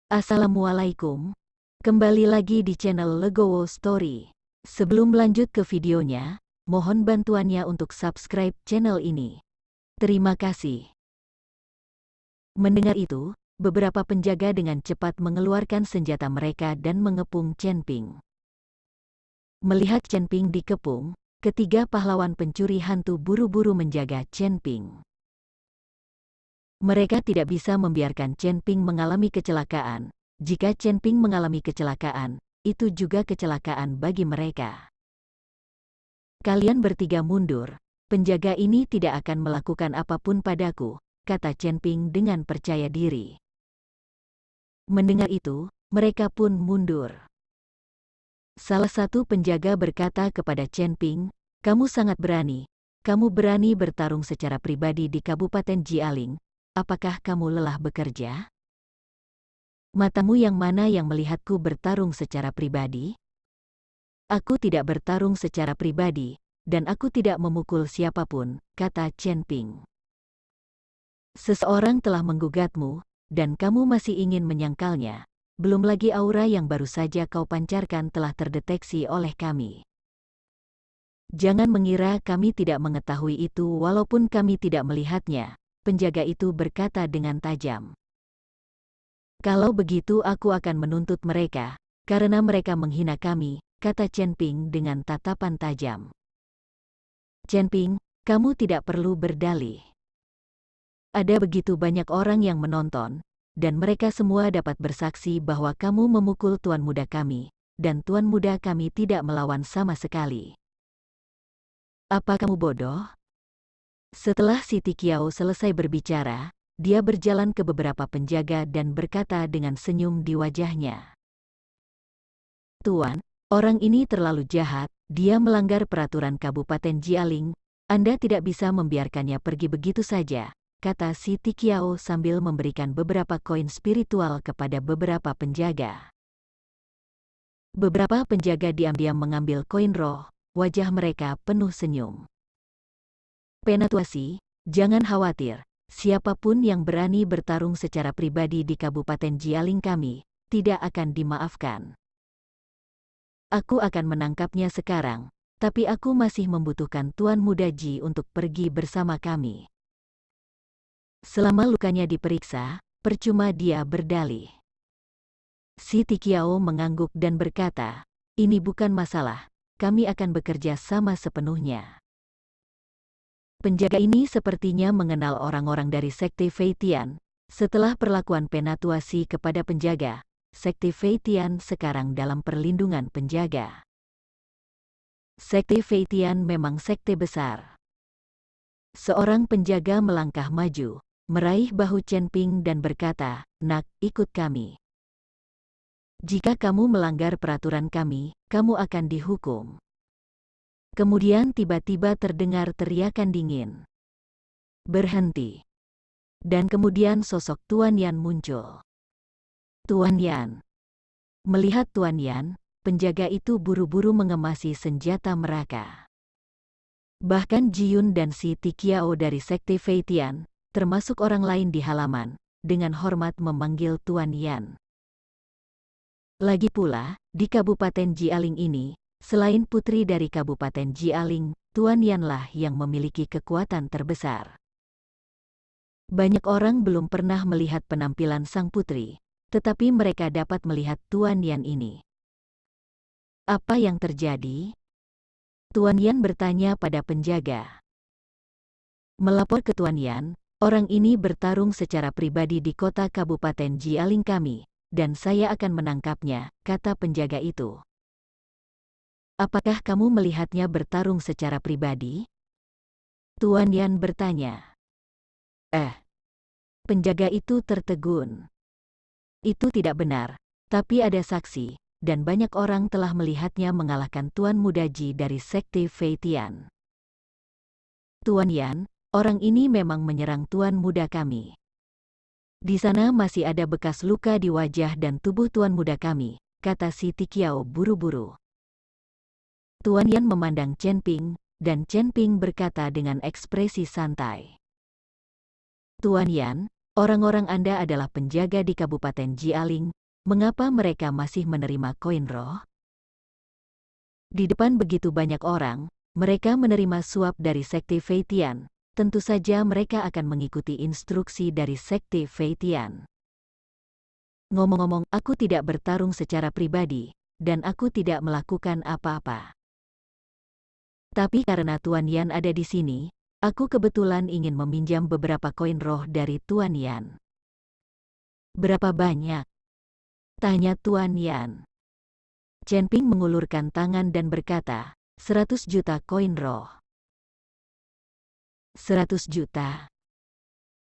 Assalamualaikum. Kembali lagi di channel Legowo Story. Sebelum lanjut ke videonya, mohon bantuannya untuk subscribe channel ini. Terima kasih. Mendengar itu, beberapa penjaga dengan cepat mengeluarkan senjata mereka dan mengepung Chen Ping. Melihat Chen Ping dikepung, ketiga pahlawan pencuri hantu buru-buru menjaga Chen Ping. Mereka tidak bisa membiarkan Chen Ping mengalami kecelakaan. Jika Chen Ping mengalami kecelakaan, itu juga kecelakaan bagi mereka. Kalian bertiga mundur, penjaga ini tidak akan melakukan apapun padaku, kata Chen Ping dengan percaya diri. Mendengar itu, mereka pun mundur. Salah satu penjaga berkata kepada Chen Ping, "Kamu sangat berani. Kamu berani bertarung secara pribadi di Kabupaten Jialing. Apakah kamu lelah bekerja? Matamu yang mana yang melihatku bertarung secara pribadi?" "Aku tidak bertarung secara pribadi, dan aku tidak memukul siapapun," kata Chen Ping. "Seseorang telah menggugatmu, dan kamu masih ingin menyangkalnya. Belum lagi aura yang baru saja kau pancarkan telah terdeteksi oleh kami. Jangan mengira kami tidak mengetahui itu walaupun kami tidak melihatnya," penjaga itu berkata dengan tajam. "Kalau begitu aku akan menuntut mereka, karena mereka menghina kami," kata Chen Ping dengan tatapan tajam. "Chen Ping, kamu tidak perlu berdalih. Ada begitu banyak orang yang menonton, dan mereka semua dapat bersaksi bahwa kamu memukul tuan muda kami, dan tuan muda kami tidak melawan sama sekali. Apa kamu bodoh?" Setelah Siti Qiao selesai berbicara, dia berjalan ke beberapa penjaga dan berkata dengan senyum di wajahnya, "Tuan, orang ini terlalu jahat, dia melanggar peraturan Kabupaten Jialing, Anda tidak bisa membiarkannya pergi begitu saja," kata Siti Qiao sambil memberikan beberapa koin spiritual kepada beberapa penjaga. Beberapa penjaga diam-diam mengambil koin roh, wajah mereka penuh senyum. "Penatuasi, jangan khawatir, siapapun yang berani bertarung secara pribadi di Kabupaten Jialing kami, tidak akan dimaafkan. Aku akan menangkapnya sekarang, tapi aku masih membutuhkan Tuan Muda Ji untuk pergi bersama kami. Selama lukanya diperiksa, percuma dia berdalih." Siti Qiao mengangguk dan berkata, "Ini bukan masalah, kami akan bekerja sama sepenuhnya." Penjaga ini sepertinya mengenal orang-orang dari Sekte Fei Tian. Setelah perlakuan penatuasi kepada penjaga, Sekte Fei Tian sekarang dalam perlindungan penjaga. Sekte Fei Tian memang sekte besar. Seorang penjaga melangkah maju, meraih bahu Chen Ping dan berkata, "Nak, ikut kami. Jika kamu melanggar peraturan kami, kamu akan dihukum." Kemudian tiba-tiba terdengar teriakan dingin, "Berhenti!" Dan kemudian sosok Tuan Yan muncul. "Tuan Yan." Melihat Tuan Yan, penjaga itu buru-buru mengemasi senjata mereka. Bahkan Jiyun dan Siti Qiao dari Sekte Fei Tian, termasuk orang lain di halaman, dengan hormat memanggil Tuan Yan. Lagi pula, di Kabupaten Jialing ini, selain putri dari Kabupaten Jialing, Tuan Yanlah yang memiliki kekuatan terbesar. Banyak orang belum pernah melihat penampilan sang putri, tetapi mereka dapat melihat Tuan Yan ini. "Apa yang terjadi?" Tuan Yan bertanya pada penjaga. "Melapor ke Tuan Yan, orang ini bertarung secara pribadi di kota Kabupaten Jialing kami, dan saya akan menangkapnya," kata penjaga itu. "Apakah kamu melihatnya bertarung secara pribadi?" Tuan Yan bertanya. Penjaga itu tertegun. "Itu tidak benar, tapi ada saksi, dan banyak orang telah melihatnya mengalahkan Tuan Muda Ji dari Sekte Fei Tian." "Tuan Yan, orang ini memang menyerang Tuan Muda kami. Di sana masih ada bekas luka di wajah dan tubuh Tuan Muda kami," kata Siti Qiao buru-buru. Tuan Yan memandang Chen Ping, dan Chen Ping berkata dengan ekspresi santai, "Tuan Yan, Orang-orang Anda adalah penjaga di Kabupaten Jialing, mengapa mereka masih menerima koin roh? Di depan begitu banyak orang, mereka menerima suap dari Sekte Feitian. Tentu saja mereka akan mengikuti instruksi dari Sekte Feitian. Ngomong-ngomong, aku tidak bertarung secara pribadi, dan aku tidak melakukan apa-apa. Tapi karena Tuan Yan ada di sini, aku kebetulan ingin meminjam beberapa koin roh dari Tuan Yan. Berapa banyak? Tanya Tuan Yan. Chen Ping mengulurkan tangan dan berkata, 100 juta koin roh. 100 juta.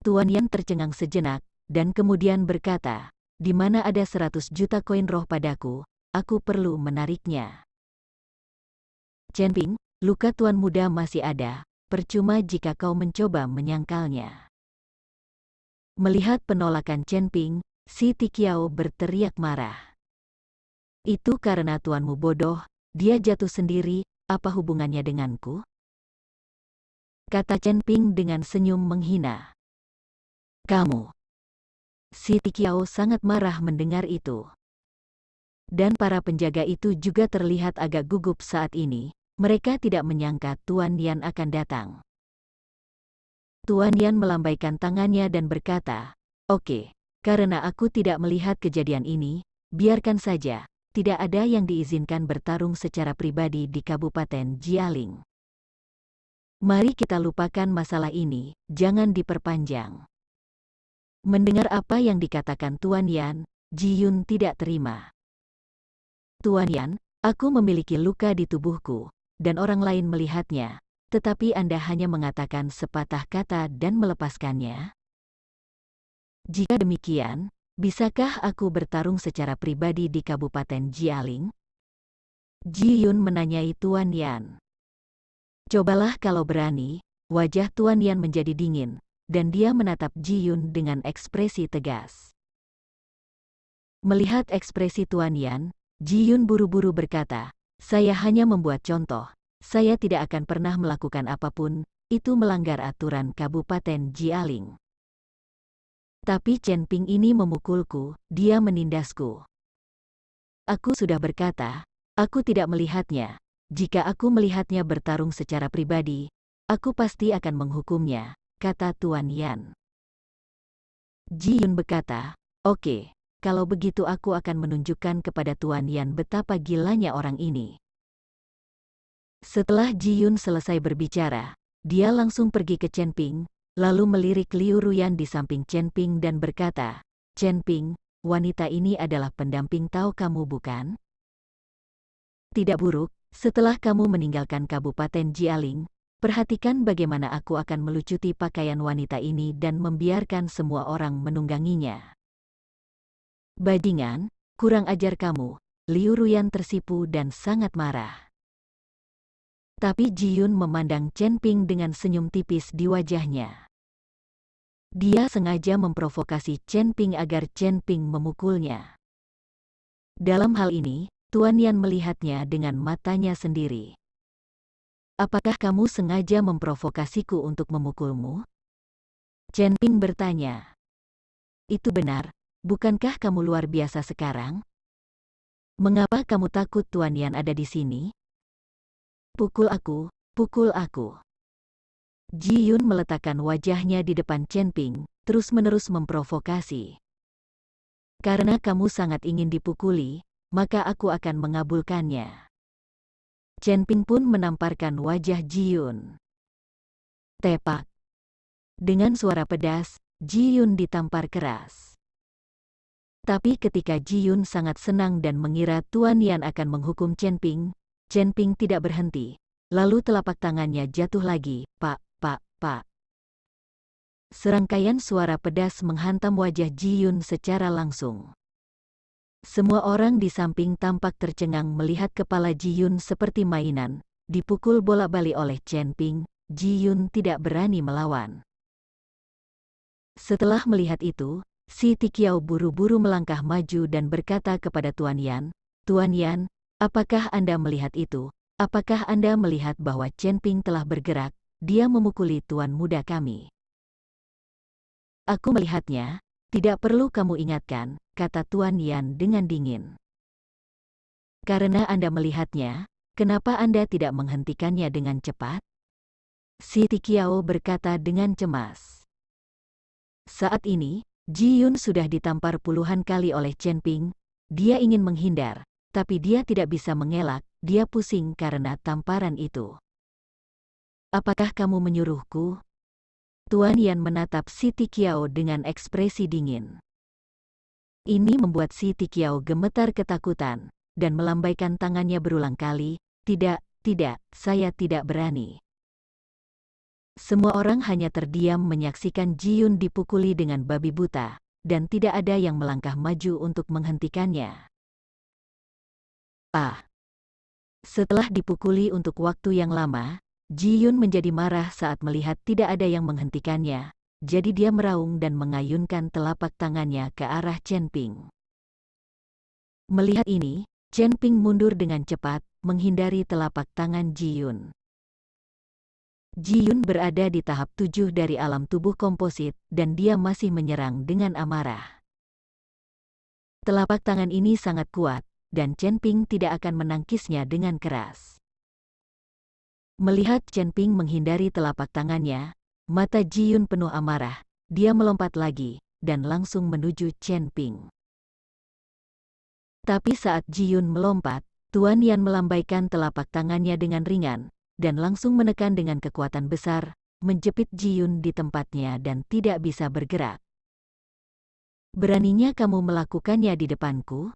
Tuan Yan tercengang sejenak, dan kemudian berkata, di mana ada 100 juta koin roh padaku, aku perlu menariknya. Chen Ping, luka tuan muda masih ada, percuma jika kau mencoba menyangkalnya. Melihat penolakan Chen Ping, si Tikiao berteriak marah. Itu karena tuanmu bodoh, dia jatuh sendiri, apa hubungannya denganku? Kata Chen Ping dengan senyum menghina. Kamu. Si Tikiao sangat marah mendengar itu. Dan para penjaga itu juga terlihat agak gugup saat ini, mereka tidak menyangka Tuan Yan akan datang. Tuan Yan melambaikan tangannya dan berkata, oke, karena aku tidak melihat kejadian ini, biarkan saja, tidak ada yang diizinkan bertarung secara pribadi di Kabupaten Jialing. Mari kita lupakan masalah ini, jangan diperpanjang. Mendengar apa yang dikatakan Tuan Yan, Ji Yun tidak terima. Tuan Yan, aku memiliki luka di tubuhku, dan orang lain melihatnya, tetapi Anda hanya mengatakan sepatah kata dan melepaskannya? Jika demikian, bisakah aku bertarung secara pribadi di Kabupaten Jialing? Ji Yun menanyai Tuan Yan. Cobalah kalau berani. Wajah Tuan Yan menjadi dingin, dan dia menatap Ji Yun dengan ekspresi tegas. Melihat ekspresi Tuan Yan, Ji Yun buru-buru berkata, saya hanya membuat contoh, saya tidak akan pernah melakukan apapun, itu melanggar aturan Kabupaten Jialing. Tapi Chen Ping ini memukulku, dia menindasku. Aku sudah berkata, aku tidak melihatnya. Jika aku melihatnya bertarung secara pribadi, aku pasti akan menghukumnya, kata Tuan Yan. Ji Yun berkata, oke, kalau begitu aku akan menunjukkan kepada Tuan Yan betapa gilanya orang ini. Setelah Ji Yun selesai berbicara, dia langsung pergi ke Chen Ping, lalu melirik Liu Ruyan di samping Chen Ping dan berkata, Chen Ping, wanita ini adalah pendamping Tao kamu bukan? Tidak buruk. Setelah kamu meninggalkan Kabupaten Jialing, perhatikan bagaimana aku akan melucuti pakaian wanita ini dan membiarkan semua orang menungganginya. Bajingan, kurang ajar kamu, Liu Ruyan tersipu dan sangat marah. Tapi Ji Yun memandang Chen Ping dengan senyum tipis di wajahnya. Dia sengaja memprovokasi Chen Ping agar Chen Ping memukulnya. Dalam hal ini, Tuan Yan melihatnya dengan matanya sendiri. Apakah kamu sengaja memprovokasiku untuk memukulmu? Chen Ping bertanya. Itu benar, bukankah kamu luar biasa sekarang? Mengapa kamu takut Tuan Yan ada di sini? Pukul aku, pukul aku. Ji Yun meletakkan wajahnya di depan Chen Ping, terus-menerus memprovokasi. Karena kamu sangat ingin dipukuli, maka aku akan mengabulkannya. Chen Ping pun menamparkan wajah Ji Yun. Tepak. Dengan suara pedas, Ji Yun ditampar keras. Tapi ketika Ji Yun sangat senang dan mengira Tuan Yan akan menghukum Chen Ping tidak berhenti. Lalu telapak tangannya jatuh lagi, pak. Serangkaian suara pedas menghantam wajah Ji Yun secara langsung. Semua orang di samping tampak tercengang melihat kepala Ji Yun seperti mainan, dipukul bolak-balik oleh Chen Ping. Ji Yun tidak berani melawan. Setelah melihat itu, si Tikiao buru-buru melangkah maju dan berkata kepada Tuan Yan, Tuan Yan, apakah Anda melihat itu? Apakah Anda melihat bahwa Chen Ping telah bergerak, dia memukuli tuan muda kami? Aku melihatnya, tidak perlu kamu ingatkan, kata Tuan Yan dengan dingin. Karena Anda melihatnya, kenapa Anda tidak menghentikannya dengan cepat? Si Tikiao berkata dengan cemas. Saat ini, Ji Yun sudah ditampar puluhan kali oleh Chen Ping. Dia ingin menghindar, tapi dia tidak bisa mengelak, dia pusing karena tamparan itu. Apakah kamu menyuruhku? Tuan Yan menatap si Tikiao dengan ekspresi dingin. Ini membuat si Tikiao gemetar ketakutan, dan melambaikan tangannya berulang kali, tidak, saya tidak berani. Semua orang hanya terdiam menyaksikan Ji Yun dipukuli dengan babi buta, dan tidak ada yang melangkah maju untuk menghentikannya. Setelah dipukuli untuk waktu yang lama, Ji Yun menjadi marah saat melihat tidak ada yang menghentikannya, jadi dia meraung dan mengayunkan telapak tangannya ke arah Chen Ping. Melihat ini, Chen Ping mundur dengan cepat, menghindari telapak tangan Ji Yun. Ji Yun berada di tahap 7 dari alam tubuh komposit, dan dia masih menyerang dengan amarah. Telapak tangan ini sangat kuat, dan Chen Ping tidak akan menangkisnya dengan keras. Melihat Chen Ping menghindari telapak tangannya, mata Ji Yun penuh amarah, dia melompat lagi, dan langsung menuju Chen Ping. Tapi saat Ji Yun melompat, Tuan Yan melambaikan telapak tangannya dengan ringan, dan langsung menekan dengan kekuatan besar, menjepit Ji Yun di tempatnya dan tidak bisa bergerak. Beraninya kamu melakukannya di depanku?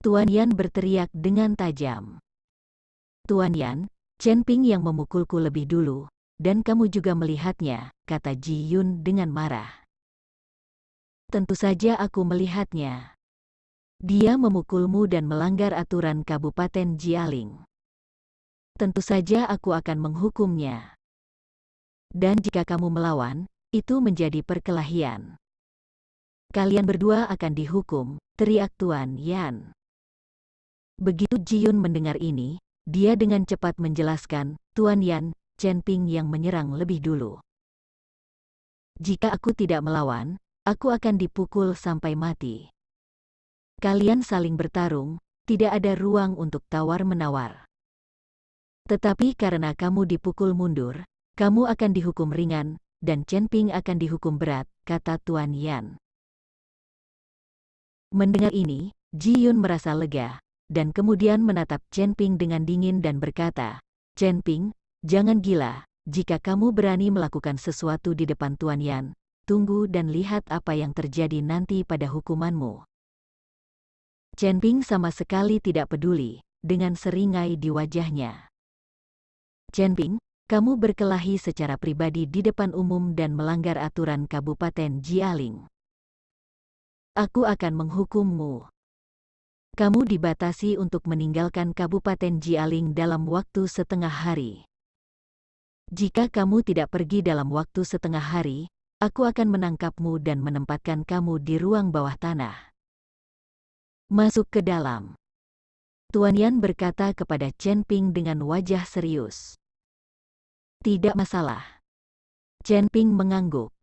Tuan Yan berteriak dengan tajam. Tuan Yan, Chen Ping yang memukulku lebih dulu, dan kamu juga melihatnya, kata Ji Yun dengan marah. Tentu saja aku melihatnya. Dia memukulmu dan melanggar aturan Kabupaten Jialing. Tentu saja aku akan menghukumnya. Dan jika kamu melawan, itu menjadi perkelahian. Kalian berdua akan dihukum, teriak Tuan Yan. Begitu Ji Yun mendengar ini, dia dengan cepat menjelaskan, Tuan Yan, Chen Ping yang menyerang lebih dulu. Jika aku tidak melawan, aku akan dipukul sampai mati. Kalian saling bertarung, tidak ada ruang untuk tawar-menawar. Tetapi karena kamu dipukul mundur, kamu akan dihukum ringan, dan Chen Ping akan dihukum berat, kata Tuan Yan. Mendengar ini, Ji Yun merasa lega, dan kemudian menatap Chen Ping dengan dingin dan berkata, Chen Ping, jangan gila, jika kamu berani melakukan sesuatu di depan Tuan Yan, tunggu dan lihat apa yang terjadi nanti pada hukumanmu. Chen Ping sama sekali tidak peduli, dengan seringai di wajahnya. Chen Ping, kamu berkelahi secara pribadi di depan umum dan melanggar aturan Kabupaten Jialing. Aku akan menghukummu. Kamu dibatasi untuk meninggalkan Kabupaten Jialing dalam waktu setengah hari. Jika kamu tidak pergi dalam waktu setengah hari, aku akan menangkapmu dan menempatkan kamu di ruang bawah tanah. Masuk ke dalam. Tuan Yan berkata kepada Chen Ping dengan wajah serius. Tidak masalah. Chen Ping mengangguk.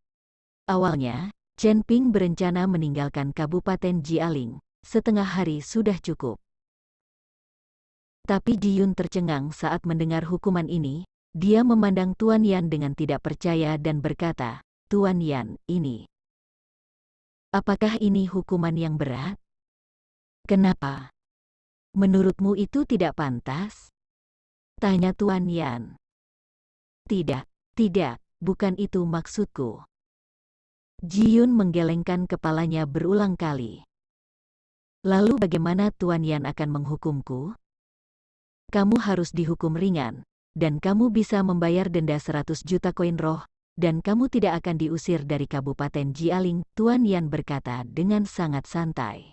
Awalnya, Chen Ping berencana meninggalkan Kabupaten Jialing, setengah hari sudah cukup. Tapi Ji Yun tercengang saat mendengar hukuman ini, dia memandang Tuan Yan dengan tidak percaya dan berkata, Tuan Yan, ini. Apakah ini hukuman yang berat? Kenapa? Menurutmu itu tidak pantas? Tanya Tuan Yan. Tidak, bukan itu maksudku. Ji Yun menggelengkan kepalanya berulang kali. Lalu bagaimana Tuan Yan akan menghukumku? Kamu harus dihukum ringan, dan kamu bisa membayar denda 100 juta koin roh, dan kamu tidak akan diusir dari Kabupaten Jialing, Tuan Yan berkata dengan sangat santai.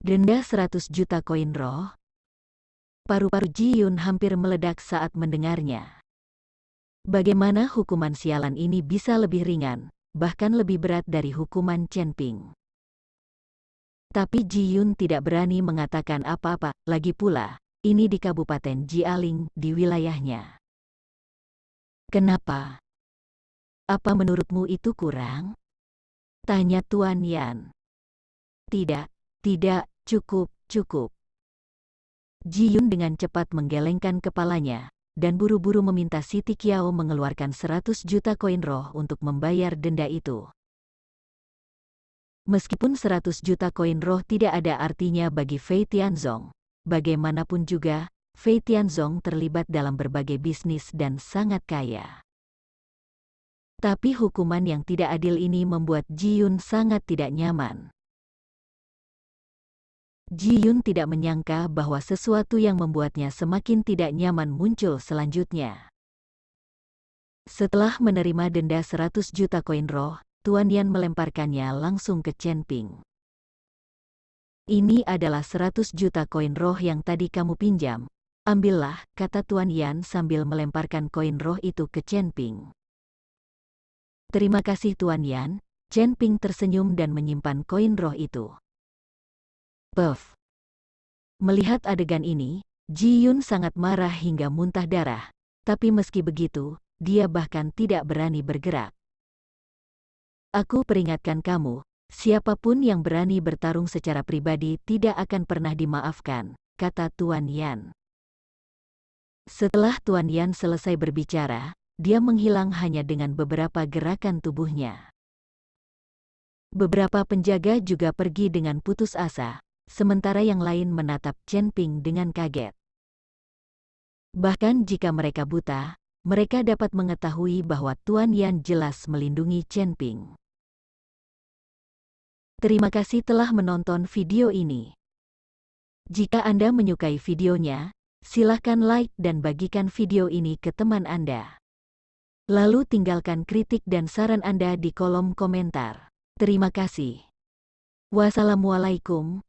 Denda 100 juta koin roh? Paru-paru Ji Yun hampir meledak saat mendengarnya. Bagaimana hukuman sialan ini bisa lebih ringan, bahkan lebih berat dari hukuman Chen Ping? Tapi Ji Yun tidak berani mengatakan apa-apa, lagi pula, ini di Kabupaten Jialing, di wilayahnya. Kenapa? Apa menurutmu itu kurang? Tanya Tuan Yan. Tidak, tidak, cukup. Ji Yun dengan cepat menggelengkan kepalanya, dan buru-buru meminta Siti Qiao mengeluarkan 100 juta koin roh untuk membayar denda itu. Meskipun 100 juta koin roh tidak ada artinya bagi Fei Tianzong, bagaimanapun juga, Fei Tianzong terlibat dalam berbagai bisnis dan sangat kaya. Tapi hukuman yang tidak adil ini membuat Ji Yun sangat tidak nyaman. Ji Yun tidak menyangka bahwa sesuatu yang membuatnya semakin tidak nyaman muncul selanjutnya. Setelah menerima denda 100 juta koin roh, Tuan Yan melemparkannya langsung ke Chen Ping. Ini adalah 100 juta koin roh yang tadi kamu pinjam. Ambillah, kata Tuan Yan sambil melemparkan koin roh itu ke Chen Ping. Terima kasih Tuan Yan. Chen Ping tersenyum dan menyimpan koin roh itu. Puff. Melihat adegan ini, Ji Yun sangat marah hingga muntah darah. Tapi meski begitu, dia bahkan tidak berani bergerak. Aku peringatkan kamu, siapapun yang berani bertarung secara pribadi tidak akan pernah dimaafkan, kata Tuan Yan. Setelah Tuan Yan selesai berbicara, dia menghilang hanya dengan beberapa gerakan tubuhnya. Beberapa penjaga juga pergi dengan putus asa, sementara yang lain menatap Chen Ping dengan kaget. Bahkan jika mereka buta, mereka dapat mengetahui bahwa Tuan Yan jelas melindungi Chen Ping. Terima kasih telah menonton video ini. Jika Anda menyukai videonya, silahkan like dan bagikan video ini ke teman Anda. Lalu tinggalkan kritik dan saran Anda di kolom komentar. Terima kasih. Wassalamualaikum